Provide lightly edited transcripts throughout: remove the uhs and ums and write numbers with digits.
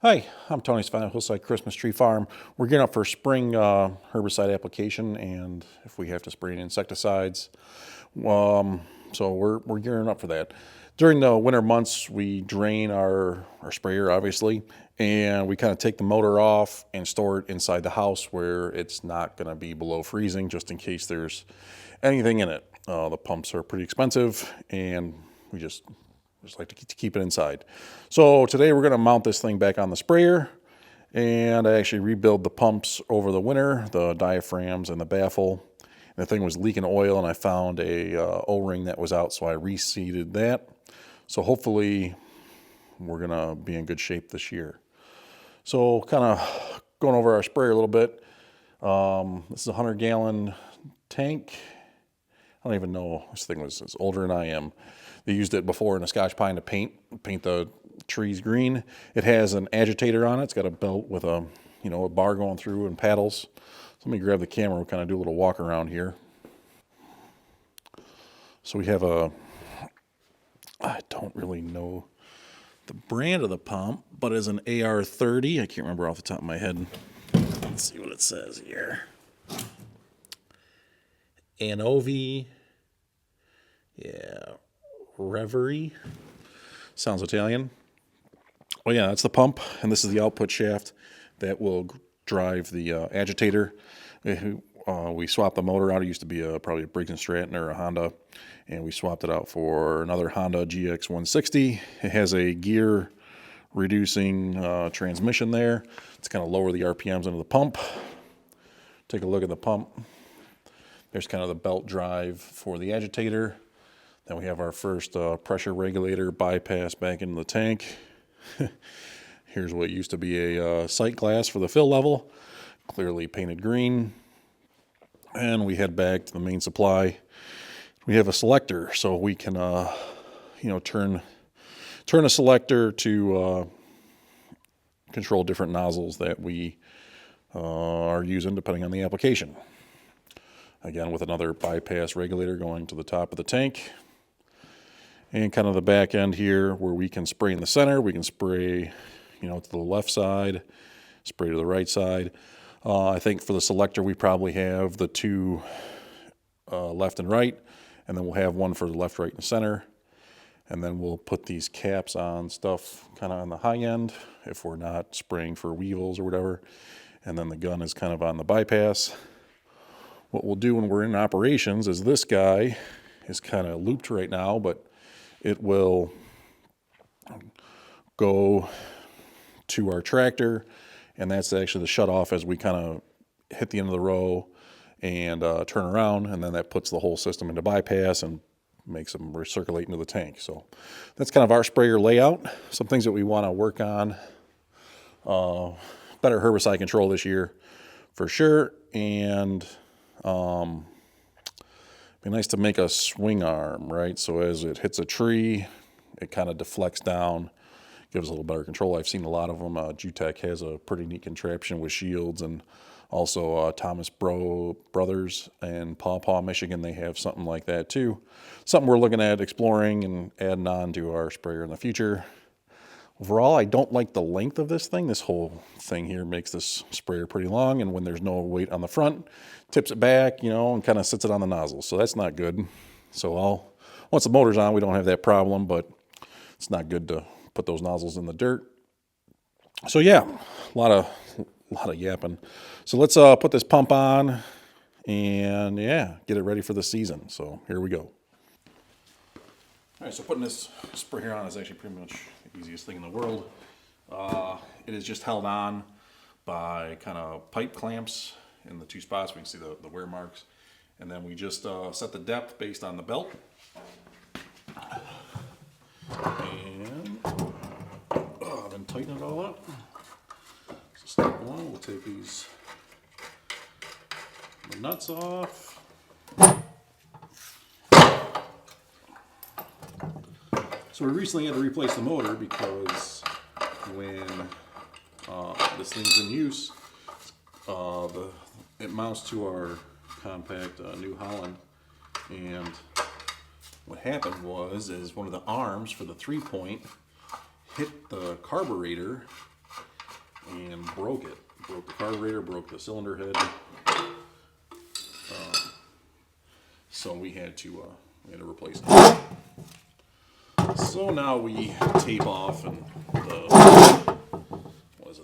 Hi, I'm Tony Sven at Hillside Christmas Tree Farm. We're gearing up for spring herbicide application, and if we have to spray insecticides, so we're gearing up for that. During the winter months, we drain our sprayer, obviously, and we kind of take the motor off and store it inside the house where it's not going to be below freezing, just in case there's anything in it. The pumps are pretty expensive, and we just like to keep it inside. So today we're going to mount this thing back on the sprayer, and I actually rebuild the pumps over the winter, the diaphragms and the baffle. And the thing was leaking oil, and I found a O-ring that was out, so I reseated that. So hopefully we're going to be in good shape this year. So kind of going over our sprayer a little bit. This is a 100-gallon tank. I don't even know, this thing was older than I am. They used it before in a Scotch pine to paint the trees green. It has an agitator on it. It's got a belt with a bar going through and paddles. So let me grab the camera. We'll kind of do a little walk around here. So we have I don't really know the brand of the pump, but it's an AR30. I can't remember off the top of my head. Let's see what it says here. Annovi Reverberi. Sounds Italian. Oh yeah, that's the pump, and this is the output shaft that will drive the agitator. We swapped the motor out. It used to be probably a Briggs & Stratton or a Honda, and we swapped it out for another Honda GX160. It has a gear reducing transmission there. It's kind of lower the RPMs into the pump. Take a look at the pump. There's kind of the belt drive for the agitator. Then we have our first pressure regulator bypass back into the tank. Here's what used to be a sight glass for the fill level, clearly painted green. And we head back to the main supply. We have a selector, so we can turn a selector to control different nozzles that we are using depending on the application. Again, with another bypass regulator going to the top of the tank. And kind of the back end here where we can spray in the center. We can spray, to the left side, spray to the right side. I think for the selector, we probably have the two left and right. And then we'll have one for the left, right, and center. And then we'll put these caps on stuff kind of on the high end if we're not spraying for weevils or whatever. And then the gun is kind of on the bypass. What we'll do when we're in operations is this guy is kind of looped right now, but it will go to our tractor, and that's actually the shut off as we kind of hit the end of the row and turn around, and then that puts the whole system into bypass and makes them recirculate into the tank. So that's kind of our sprayer layout. Some things that we want to work on. Better herbicide control this year for sure, and be nice to make a swing arm, right? So as it hits a tree, it kind of deflects down, gives a little better control. I've seen a lot of them. Jutec has a pretty neat contraption with shields, and also Thomas Brothers and Paw Paw, Michigan, they have something like that too. Something we're looking at exploring and adding on to our sprayer in the future. Overall, I don't like the length of this thing. This whole thing here makes this sprayer pretty long, and when there's no weight on the front, tips it back, and kind of sits it on the nozzle. So that's not good. So once the motor's on, we don't have that problem, but it's not good to put those nozzles in the dirt. So yeah, a lot of yapping. So let's put this pump on and get it ready for the season. So here we go. All right, so putting this sprayer on is actually pretty much the easiest thing in the world. It is just held on by kind of pipe clamps in the two spots. We can see the wear marks. And then we just set the depth based on the belt. And then tighten it all up. So step one, we'll take the nuts off. So we recently had to replace the motor because when this thing's in use, it mounts to our compact New Holland, and what happened is one of the arms for the 3-point hit the carburetor and broke it. Broke the carburetor, broke the cylinder head. So we had to replace it. So now we tape off and the,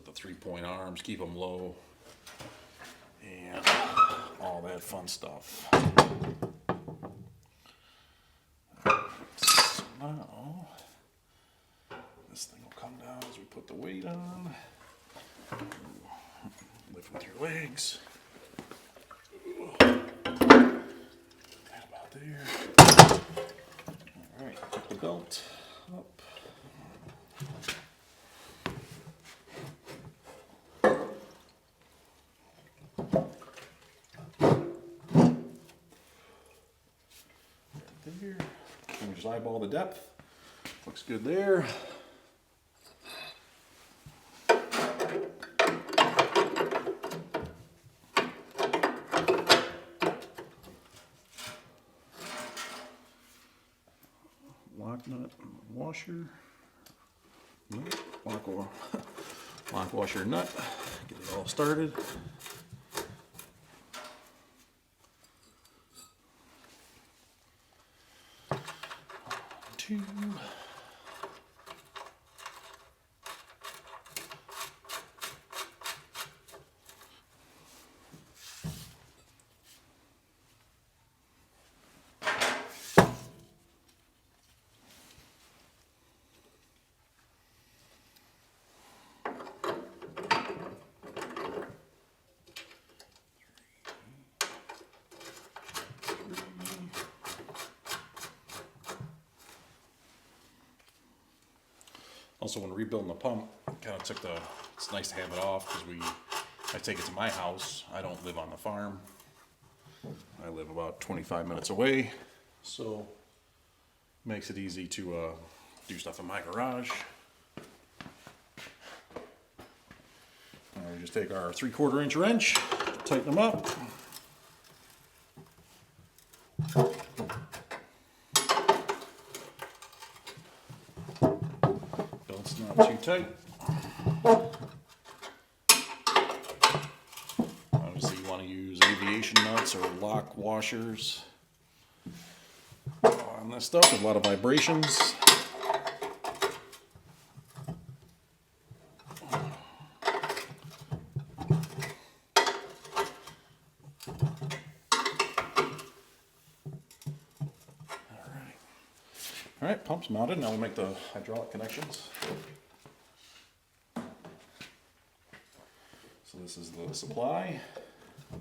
the 3-point arms, keep them low, and all that fun stuff. So now this thing will come down as we put the weight on. Lift with your legs. About there. All right, put the belt up. Right there. And we just eyeball the depth. Looks good there. Lock nut washer. Lock washer nut. Get it all started. Two. Also, when rebuilding the pump, kind of took it's nice to have it off because I take it to my house. I don't live on the farm. I live about 25 minutes away, so makes it easy to do stuff in my garage. We just take our 3/4 inch wrench, tighten them up. Belt's not too tight. Obviously you want to use aviation nuts or lock washers on this stuff with a lot of vibrations. All right, pump's mounted. Now we'll make the hydraulic connections. So this is the supply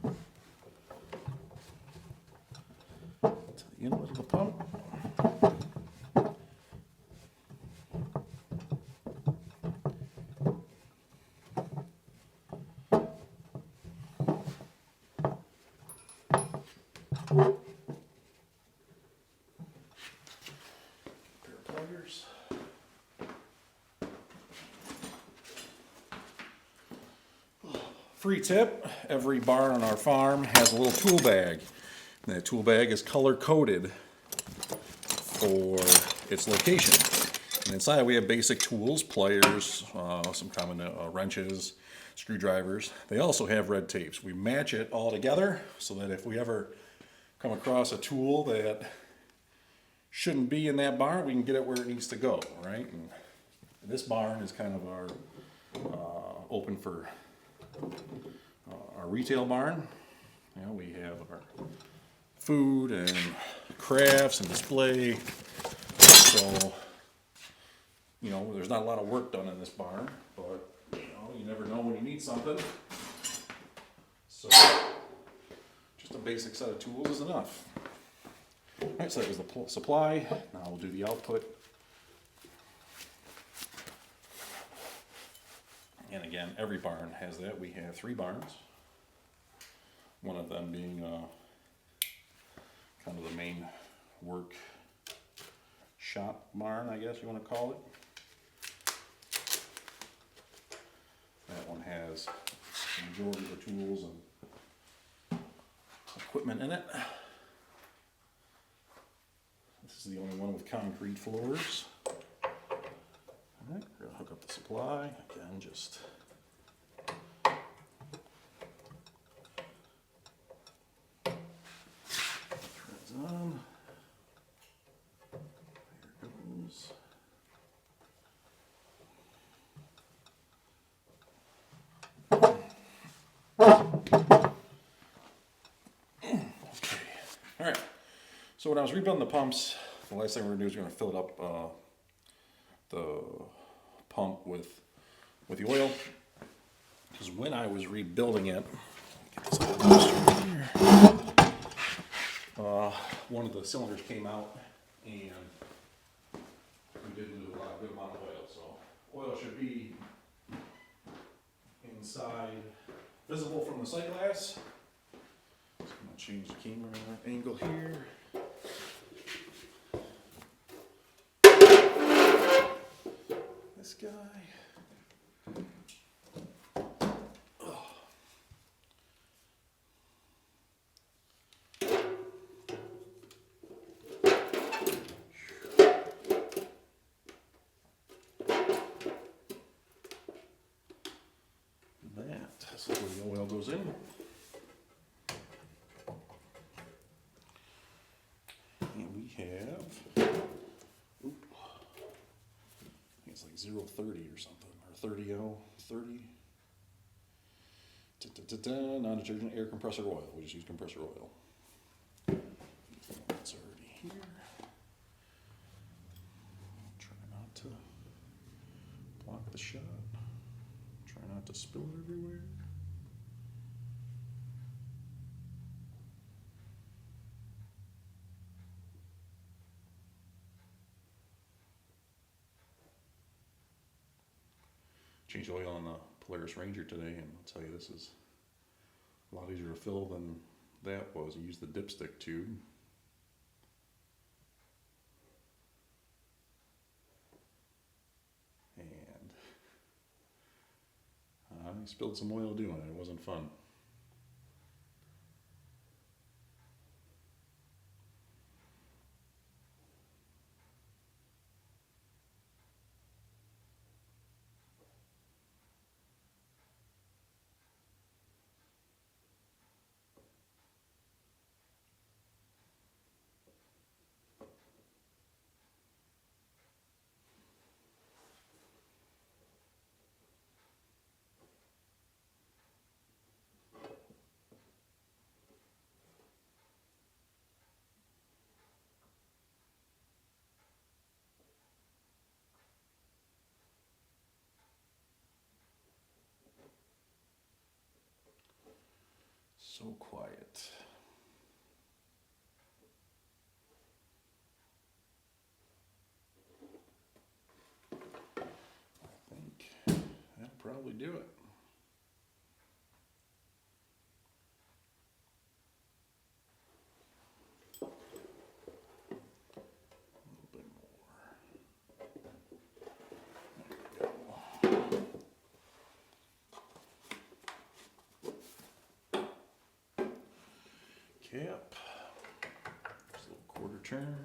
to the inlet of the pump. Free tip, every barn on our farm has a little tool bag. And that tool bag is color coded for its location. And inside we have basic tools, pliers, some common wrenches, screwdrivers. They also have red tapes. We match it all together so that if we ever come across a tool that shouldn't be in that barn, we can get it where it needs to go, right? And this barn is kind of our open for our retail barn. You know, we have our food and crafts and display. So, you know, there's not a lot of work done in this barn, but you know, you never know when you need something. So, just a basic set of tools is enough. All right, so that was the supply. Now we'll do the output. And again, every barn has that. We have 3 barns. One of them being kind of the main work shop barn, I guess you want to call it. That one has the majority of the tools and equipment in it. This is the only one with concrete floors. Alright, we're going to hook up the supply. Again, just when I was rebuilding the pumps, the last thing we were going to do is we're going to fill it up the pump with the oil. Because when I was rebuilding it, get this out of the here, one of the cylinders came out and we didn't lose a good amount of oil. So oil should be inside, visible from the sight glass. So I'm going to change the camera angle here. This guy. That's where the oil goes in. And we have, I think it's like 0.30 or something, or 30L, 30. Non-detergent air compressor oil. We just use compressor oil. It's already here. Try not to block the shot. Try not to spill it everywhere. Changed oil on the Polaris Ranger today, and I'll tell you, this is a lot easier to fill than that was. I used the dipstick tube. And I spilled some oil doing it. It wasn't fun. So quiet. I think that'll probably do it. Cap, just a little quarter turn.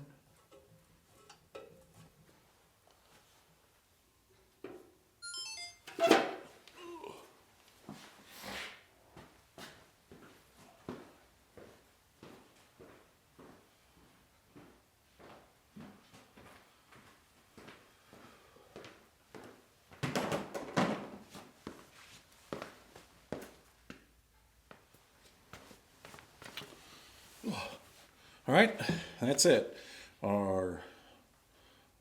All right, that's it. Our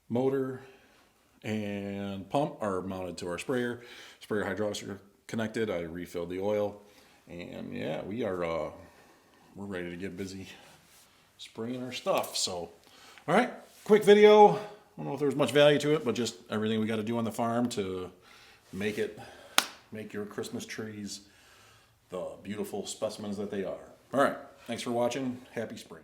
motor and pump are mounted to our sprayer. Sprayer hydraulics are connected. I refilled the oil, and yeah, we're ready to get busy spraying our stuff. So, all right, quick video. I don't know if there's much value to it, but just everything we got to do on the farm to make your Christmas trees the beautiful specimens that they are. All right, thanks for watching. Happy spring.